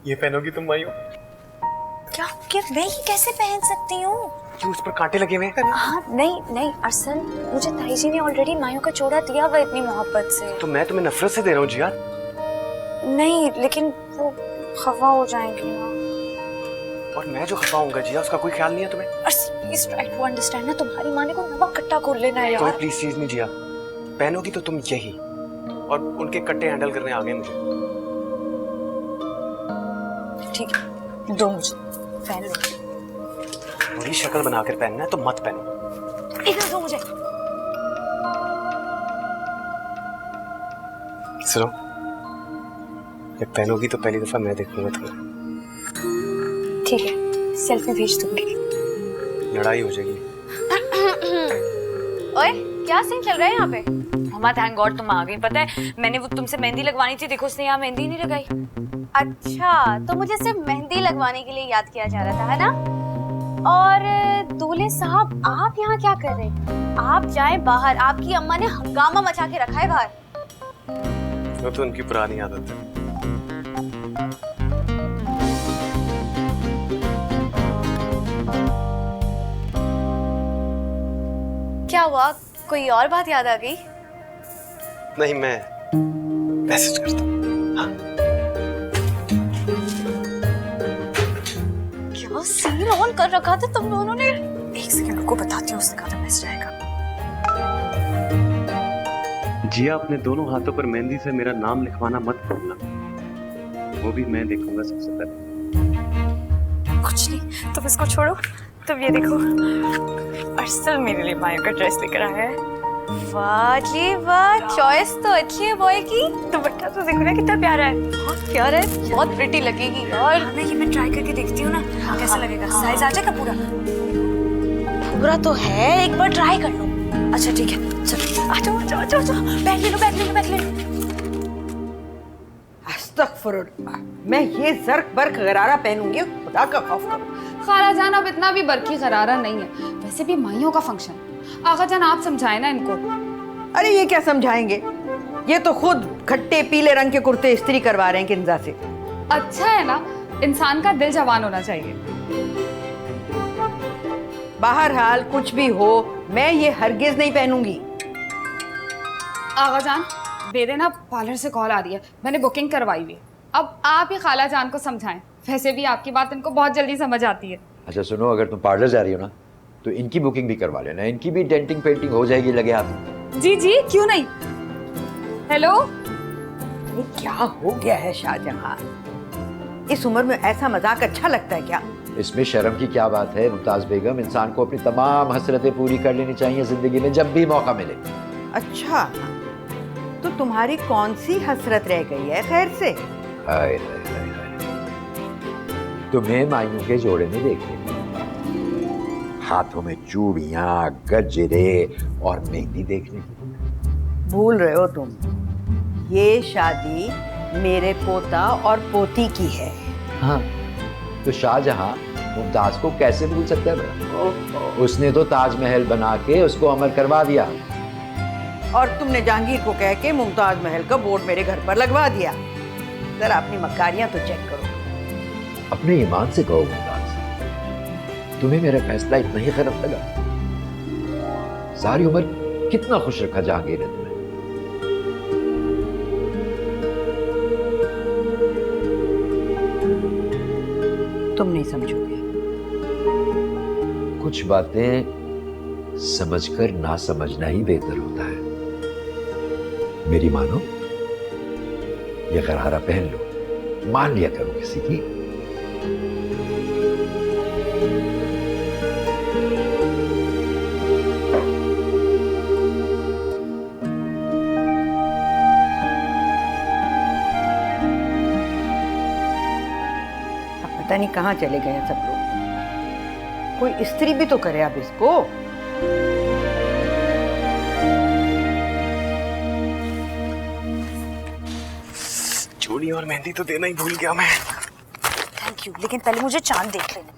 ये पहनोगी तुम मायू? क्या कि मैं ये कैसे पहन सकती हूँ? क्यों, उस पर कांटे लगे हुए हैं? हाँ नहीं नहीं, असल मुझे ताई जी ने ऑलरेडी मायू का जोड़ा दिया हुआ इतनी मोहब्बत से। तो मैं तुम्हें नफरत से दे रहा हूँ जिया। नहीं लेकिन वो खफा हो जाएंगी ना। और मैं जो खफा होऊंगा जिया, उसका कोई ख्याल नहीं है तुम्हें? प्लीज ट्राई टू अंडरस्टैंड ना, तुम्हारी माँ ने को नवा कट्टा खोल लेना है कोई यार। प्लीज चीज नहीं जिया, पहनोगी तो तुम यही, और उनके कट्टे हैंडल करने आ गए मुझे। ठीक है, दो मुझे, पहन लो। बुरी शक्ल बनाकर पहनना है तो मत पहनो। इधर दो मुझे। सुनो, जब पहनोगी तो पहली दफा मैं देखूंगा तुम्हें। ठीक है, सेल्फी भेज दूंगी। लड़ाई हो जाएगी। ओए, क्या सीन चल रहा है यहाँ पे? मम्मा थैंक गॉड तुम आ गई। पता है मैंने वो तुमसे मेहंदी लगवानी थी, देखो उसने यहाँ मेहंदी नहीं लगाई। अच्छा, तो मुझे सिर्फ मेहंदी लगवाने के लिए याद किया जा रहा था, है ना? और दूल्हे साहब, आप यहाँ क्या कर रहे हैं? आप जाएं बाहर, आपकी अम्मा ने हंगामा मचा के रखा है बाहर। वो तो उनकी पुरानी आदत है। क्या हुआ, कोई और बात याद आ गई? नहीं, मैं मैसेज करता हूँ। हाँ? क्या सीन ऑन कर रखा था तुम दोनों ने? एक सेकंड रुको, बताती हूँ उसने कहा था मैसेज आएगा। जिया, अपने दोनों हाथों पर मेहंदी से मेरा नाम लिखवाना मत भूलना, वो भी मैं देखूंगा सबसे पहले। कुछ नहीं, तुम इसको छोड़ो, तुम ये देखो, अर्सल मेरे लिए माया का ड्रेस लेकर आया है। वाह जी वाह, चॉइस तो अच्छी है बॉय की। दुपट्टा तो देखो ना कितना प्यारा है। बहुत प्यारा है, बहुत प्रिटी लगेगी यार। हाँ, ये मैं ट्राई करके देखती हूँ ना कैसा लगेगा। साइज आ जाएगा पूरा? पूरा तो है, एक बार ट्राई कर लो। अच्छा ठीक है, चलो आ जाओ आ जाओ आ जाओ, बैग ले लो बैग ले लो बैग ले लो। अस्तगफुरुल्लाह, मैं ये ज़र्क बर्क गरारा पहनूंगी, खुदा का खौफ करो। खाला जान अब इतना भी बरकी गरारा नहीं है, वैसे भी माइयों का फंक्शन। आगा जान आप समझाए ना इनको। अरे ये क्या समझाएंगे, ये तो खुद खट्टे पीले रंग के कुर्ते इस्त्री करवा रहे हैं किंजा से। अच्छा है ना, इंसान का दिल जवान होना चाहिए। बहरहाल कुछ भी हो, मैं ये हरगिज नहीं पहनूंगी। आगा जान, मेरे ना पार्लर से कॉल आ रही है, मैंने बुकिंग करवाई हुई है। अब आप ही खाला जान को समझाएं, वैसे भी आपकी बात इनको बहुत जल्दी समझ आती है। अच्छा सुनो, अगर तुम पार्लर जा रही हो ना तो इनकी बुकिंग भी करवा लेना, इनकी भी डेंटिंग पेंटिंग हो जाएगी लगे हाथ। जी जी क्यों नहीं। हेलो, ये क्या हो गया है शाहजहां, इस उम्र में ऐसा मजाक अच्छा लगता है क्या? इसमें शर्म की क्या बात है मुमताज बेगम, इंसान को अपनी तमाम हसरतें पूरी कर लेनी चाहिए जिंदगी में जब भी मौका मिले। अच्छा, तो तुम्हारी कौन सी हसरत रह गई है खैर से? हाय हाय हाय हाय, तुम्हें मायूं के जोड़े में देखने को, हाथों में चूड़ियां, गजरे और मेहंदी देखने को। भूल रहे हो तुम, ये शादी मेरे पोता और पोती की है। हाँ, तो शाहजहां मुमताज को कैसे भूल सकता है? उसने तो ताजमहल बना के उसको अमर करवा दिया, और तुमने जहांगीर को कह के मुमताज महल का बोर्ड मेरे घर पर लगवा दिया। जरा अपनी मक्कारियां तो चेक करो। अपने ईमान से कहो मुमताज, तुम्हें मेरा फैसला इतना ही खराब लगा? सारी उम्र कितना खुश रखा जहांगीर ने तुम्हें। तुम नहीं समझोगे। कुछ बातें समझकर ना समझना ही बेहतर होता है। मेरी मानो, ये गरारा पहन लो, मान लिया करो किसी की। अब पता नहीं कहाँ चले गए हैं सब लोग। कोई इस्त्री भी तो करे अब इसको। चूड़ी और मेहंदी तो देना ही भूल गया मैं। थैंक यू, लेकिन पहले मुझे चांद देख लेना।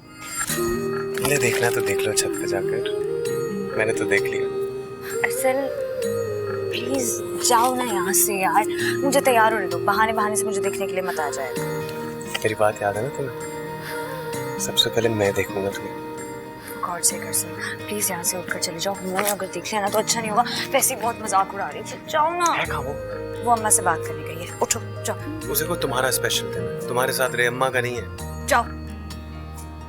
तुमने देखना है तो देख लो छत पे जाकर, मैंने तो देख लिया। असल प्लीज जाओ ना यहाँ से यार, मुझे तैयार होने दो, बहाने बहाने से मुझे देखने के लिए मत आ जाएगा। मेरी बात याद है ना तुम्हें? सबसे पहले मैं देखूंगा तुम्हें। गॉड से कर सर, प्लीज यहाँ से उठकर चले जाओ। मैंने अगर देख लिया ना तो अच्छा नहीं होगा। वैसे ही बहुत मजाक उड़ा रही थी। जाओ ना। है कहाँ वो अम्मा से बात करने गई है। उठो जाओ। उसे को तुम्हारा स्पेशल दिन है, तुम्हारे साथ रे अम्मा का नहीं है। जाओ।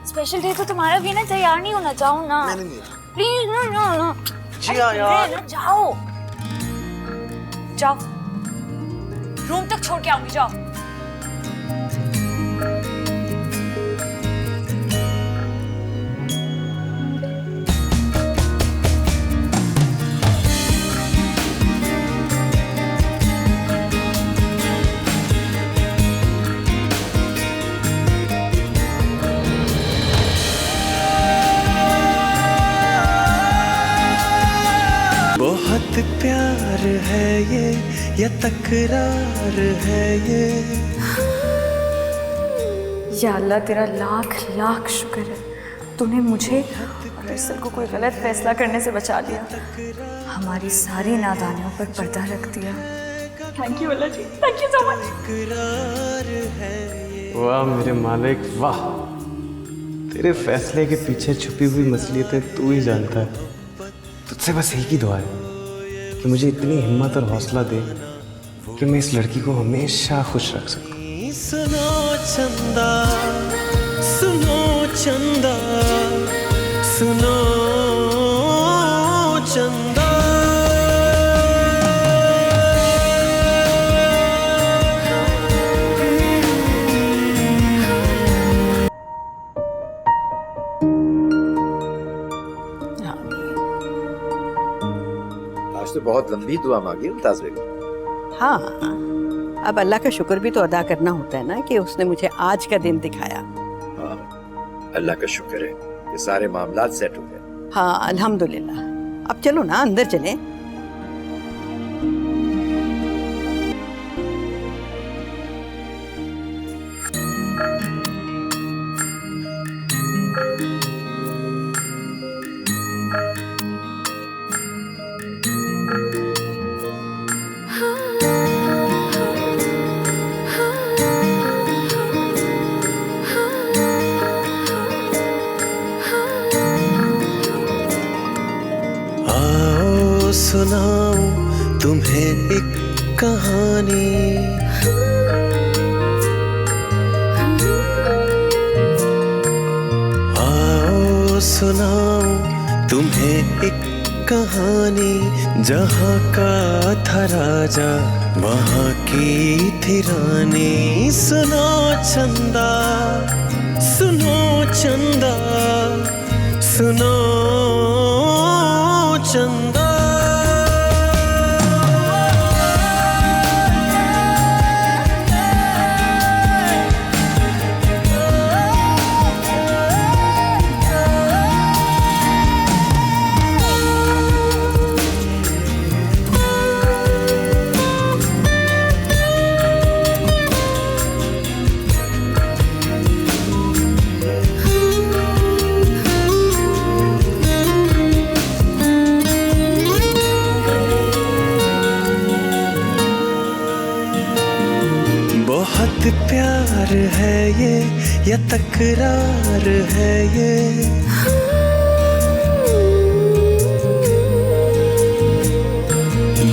स्पेशल डे तो तुम्हारा भी ना, तैयार नहीं होना। जाओ ना प्लीज। ना ना ना जिया यार। जाओ जाओ, रूम तक छोड़ के आऊंगी। जाओ। बहुत प्यार है ये या तकरार है ये। या अल्लाह तेरा लाख लाख शुक्र है, तूने मुझे और अरसल को कोई गलत फैसला करने से बचा लिया। हमारी सारी नादानियों पर पर्दा रख दिया। Thank you Allah ji, thank you so much. वाह मेरे मालिक वाह, तेरे फैसले के पीछे छुपी हुई मसलियतें तू ही जानता है। तुझसे बस एक ही दुआ है कि मुझे इतनी हिम्मत और हौसला दे कि मैं इस लड़की को हमेशा खुश रख सकूं। सुनो चंदा, सुनो चंदा, सुनो चंदा। आज तो बहुत लंबी दुआ मांगी मुमताज बेगम। हाँ, अब अल्लाह का शुक्र भी तो अदा करना होता है ना कि उसने मुझे आज का दिन दिखाया। हाँ, अल्लाह का शुक्र है कि सारे मामलात सेट हो गए। हाँ अल्हम्दुलिल्लाह। अब चलो ना अंदर चलें। आओ सुनाऊं तुम्हें एक कहानी। आओ सुनाऊं तुम्हें एक कहानी। जहाँ का था राजा वहाँ की थी रानी। सुनो चंदा, सुनो चंदा, सुनो चंदा। बहुत प्यार है ये या तकरार है ये।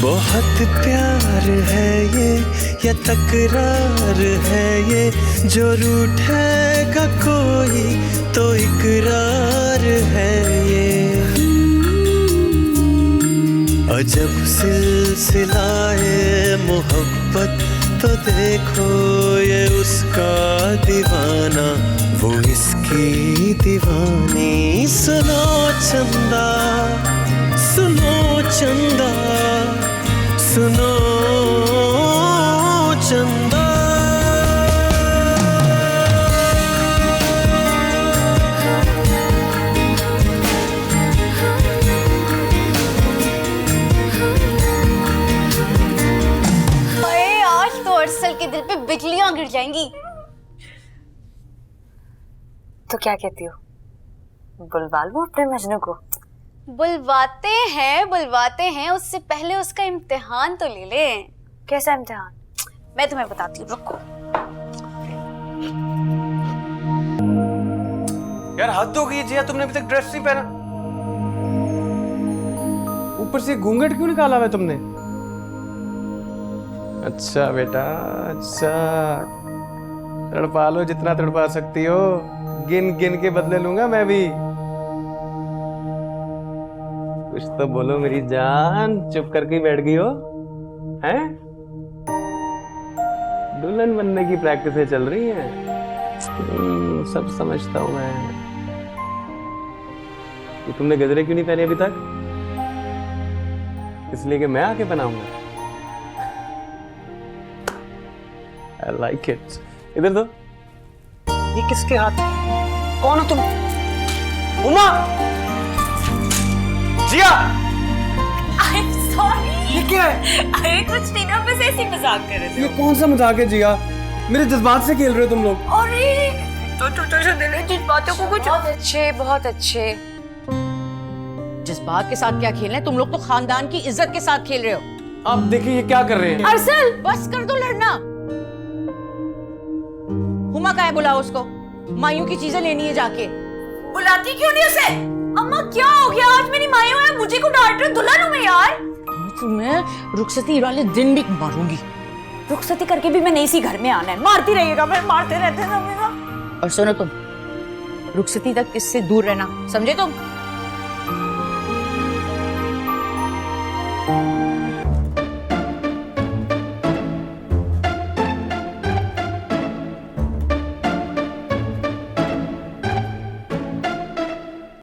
बहुत प्यार है ये या तकरार है ये। जो रूठेगा कोई तो इकरार है ये। अजब सिलसिलाए मोहब्बत तो देखो ये उसका दीवाना वो इसकी दीवानी। सुनो चंदा, सुनो चंदा, सुनो चंदा। अरसल के दिल पे बिजलियां गिर जाएंगी। तो क्या कहती हो, बुलवा लूं अपने मजनू को? बुलवाते हैं, उससे पहले उसका इम्तिहान तो ले ले। कैसा इम्तिहान? मैं तुम्हें बताती हूँ, रुको। यार हद हो गई जिया, तुमने अभी तक ड्रेस नहीं पहना, ऊपर से घूंघट क्यों निकाला हुआ है तुमने? अच्छा बेटा, अच्छा, तड़पा लो जितना तड़पा सकती हो, गिन गिन के बदले लूंगा मैं भी। कुछ तो बोलो मेरी जान, चुप करके ही बैठ गई हो हैं? दुल्हन बनने की प्रैक्टिसें चल रही हैं। सब समझता हूं मैं। ये तुमने गजरे क्यों नहीं पहने अभी तक? इसलिए कि मैं आके बनाऊंगा। I like it. इधर दो। ये किसके हाथ? कौन हो तुम? उमा! जिया! I'm sorry. ये क्या है? अरे कुछ नहीं ना, बस ऐसे ही मजाक कर रहे थे। ये कौन सा मजाक है जिया? मेरे जज्बात से खेल रहे हो तुम लोग। अरे तो दिल है, जिस बातों को कुछ बहुत अच्छे। जज्बात के साथ क्या खेल रहे हैं तुम लोग? तो खानदान की इज्जत के साथ खेल रहे हो। अब देखिए ये क्या कर रहे हैं। अरसल, बस कर दो लड़ना। हुमा का है, बुलाओ उसको। मायूं की चीजें लेनी है जाके। बुलाती क्यों नहीं उसे? अम्मा क्या हो गया? आज मेरी मायूं है, मुझे को डांट रहे हो? दुल्हन हूं मैं यार। तुम्हें रुखसती वाले दिन भी मारूंगी। रुखसती करके भी मैंने इसी घर में आना है। मारती रहिएगा, मैं मारते रहते हैं हमेशा। और सुनो तुम, रुखसती तक इससे दूर रहना, समझे तुम?